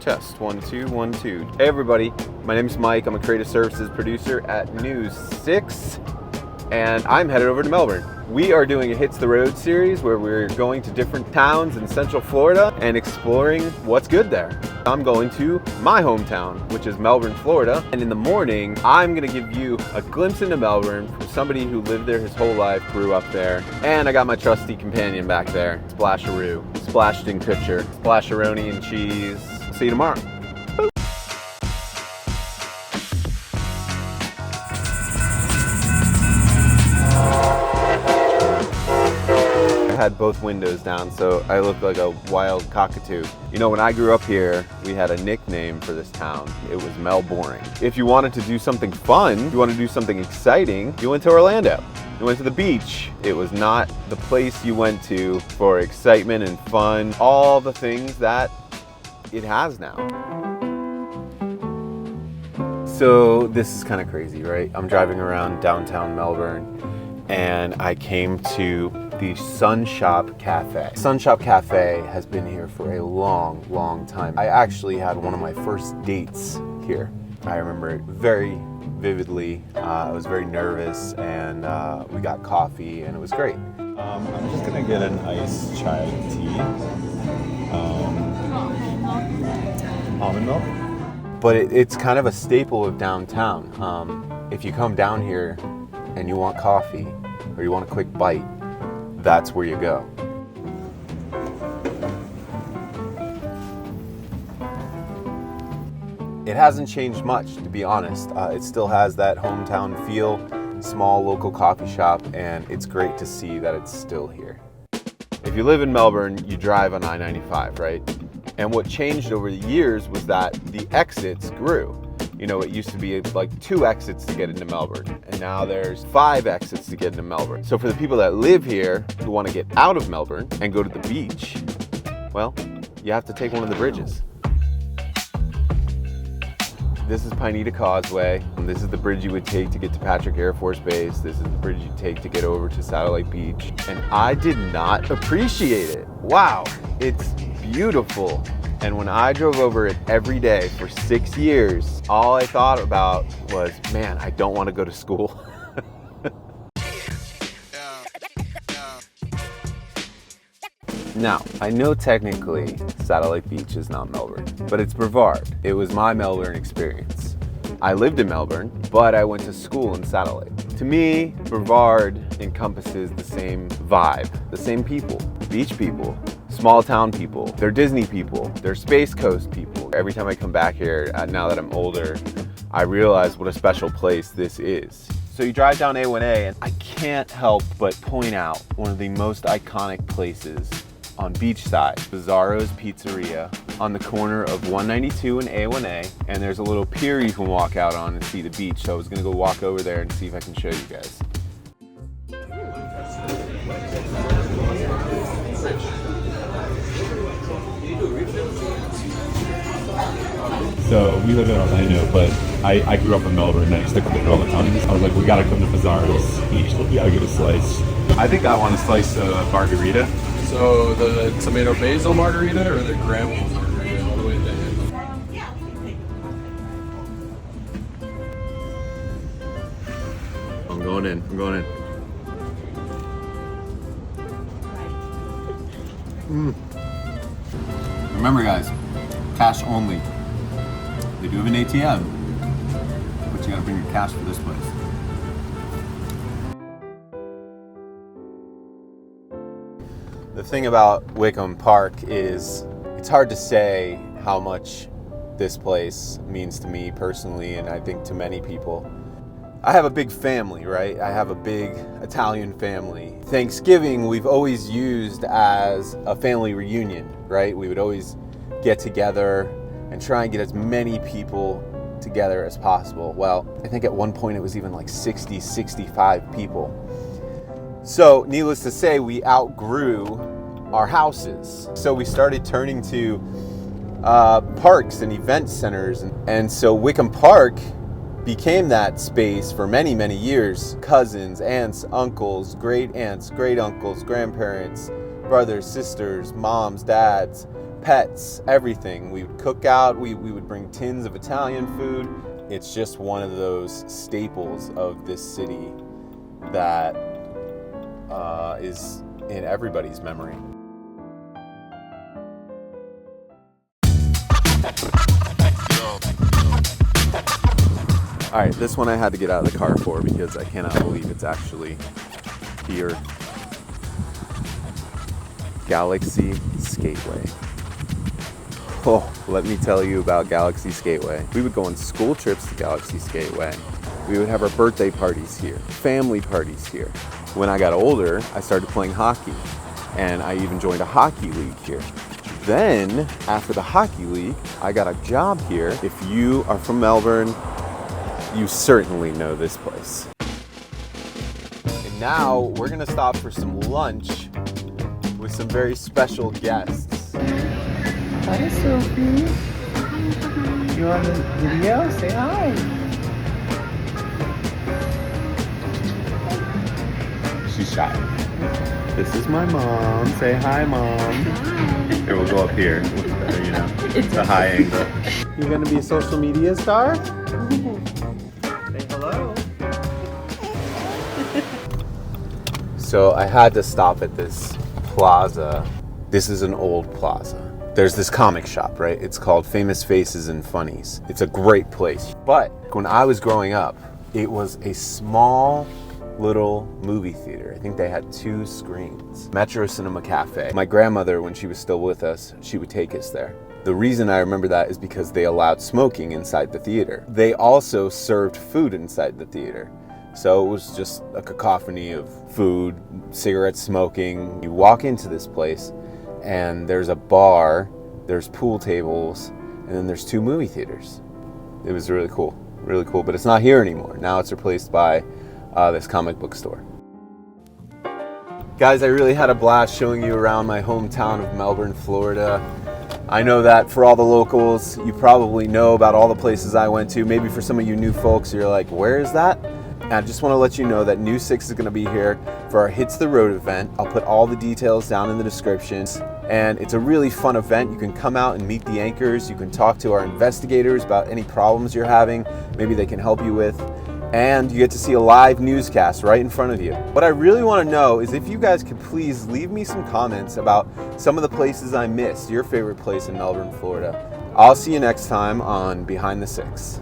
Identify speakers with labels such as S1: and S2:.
S1: Test 1 2 1 2. Hey everybody, my name is Mike. I'm a creative services producer at News 6, and I'm headed over to Melbourne. We are doing a Hits the Road series where we're going to different towns in Central Florida and exploring what's good there. I'm going to my hometown, which is Melbourne, Florida, and in the morning, I'm gonna give you a glimpse into Melbourne from somebody who lived there his whole life, grew up there, and I got my trusty companion back there, Splasharoo, Splashed in Kutcher, Splasharoni and cheese. See you tomorrow. I had both windows down, so I looked like a wild cockatoo. You know, when I grew up here, we had a nickname for this town. It was Melbourne. If you wanted to do something fun, you wanted to do something exciting, you went to Orlando. You went to the beach. It was not the place you went to for excitement and fun, all the things that it has now. So this is kind of crazy, right? I'm driving around downtown Melbourne and I came to the Sun Shop Cafe. Sun Shop Cafe has been here for a long, long time. I actually had one of my first dates here. I remember it very vividly. I was very nervous and we got coffee and it was great.
S2: I'm just gonna get an iced chai tea. Almond milk.
S1: But it's kind of a staple of downtown. If you come down here and you want coffee or you want a quick bite, that's where you go. It hasn't changed much, to be honest. It still has that hometown feel, small local coffee shop, and it's great to see that it's still here. If you live in Melbourne, you drive on I-95, right? And what changed over the years was that the exits grew. You know, it used to be like 2 exits to get into Melbourne, and now there's 5 exits to get into Melbourne. So for the people that live here who want to get out of Melbourne and go to the beach, well, you have to take one of the bridges. This is Pineda Causeway. This is the bridge you would take to get to Patrick Air Force Base. This is the bridge you take to get over to Satellite Beach. And I did not appreciate it. Wow, it's beautiful. And when I drove over it every day for 6 years, all I thought about was, man, I don't want to go to school. Now, I know technically Satellite Beach is not Melbourne, but it's Brevard. It was my Melbourne experience. I lived in Melbourne, but I went to school in Satellite. To me, Brevard encompasses the same vibe, the same people, beach people, small town people, they're Disney people, they're Space Coast people. Every time I come back here, now that I'm older, I realize what a special place this is. So you drive down A1A and I can't help but point out one of the most iconic places on beachside, Bizarro's Pizzeria, on the corner of 192 and A1A, and there's a little pier you can walk out on and see the beach. So I was gonna go walk over there and see if I can show you guys.
S2: So we live in Orlando, but I grew up in Melbourne and I used to come here all the time. I was like, we gotta come to Bizarro's Beach, we gotta get a slice. I think I want a slice of margarita.
S3: So the tomato basil margarita or the graham margarita all the way down?
S1: I'm going in. Remember guys, cash only. They do have an ATM, but you gotta bring your cash for this place. The thing about Wickham Park is it's hard to say how much this place means to me personally, and I think to many people. I have a big family, right? I have a big Italian family. Thanksgiving we've always used as a family reunion, right? We would always get together and try and get as many people together as possible. Well, I think at one point it was even like 60, 65 people. So needless to say, we outgrew our houses. So we started turning to parks and event centers. And so Wickham Park became that space for many, many years. Cousins, aunts, uncles, great aunts, great uncles, grandparents, brothers, sisters, moms, dads, pets, everything. We would cook out, we would bring tins of Italian food. It's just one of those staples of this city that is in everybody's memory. All right, this one I had to get out of the car for because I cannot believe it's actually here. Galaxy Skateway. Oh, let me tell you about Galaxy Skateway. We would go on school trips to Galaxy Skateway. We would have our birthday parties here, family parties here. When I got older, I started playing hockey, and I even joined a hockey league here. Then, after the hockey league, I got a job here. If you are from Melbourne, you certainly know this place. And now we're gonna stop for some lunch with some very special guests.
S4: Hi, Sophie. You on the video? Say hi.
S2: She's shy.
S1: This is my mom. Say hi, Mom. Here, we'll go up here. It looks better, you know. It's a high angle. You're gonna be a social media star? Say hello. So I had to stop at this plaza. This is an old plaza. There's this comic shop, right? It's called Famous Faces and Funnies. It's a great place. But when I was growing up, it was a small little movie theater. I think they had 2 screens. Metro Cinema Cafe. My grandmother, when she was still with us, she would take us there. The reason I remember that is because they allowed smoking inside the theater. They also served food inside the theater. So it was just a cacophony of food, cigarette smoking. You walk into this place and there's a bar, there's pool tables, and then there's 2 movie theaters. It was really cool, but it's not here anymore. Now it's replaced by this comic book store. Guys, I really had a blast showing you around my hometown of Melbourne, Florida. I know that for all the locals, you probably know about all the places I went to. Maybe for some of you new folks, you're like, where is that? And I just want to let you know that New 6 is going to be here for our Hits the Road event. I'll put all the details down in the descriptions. And it's a really fun event. You can come out and meet the anchors. You can talk to our investigators about any problems you're having. Maybe they can help you with. And you get to see a live newscast right in front of you. What I really want to know is if you guys could please leave me some comments about some of the places I missed, your favorite place in Melbourne, Florida. I'll see you next time on Behind the 6.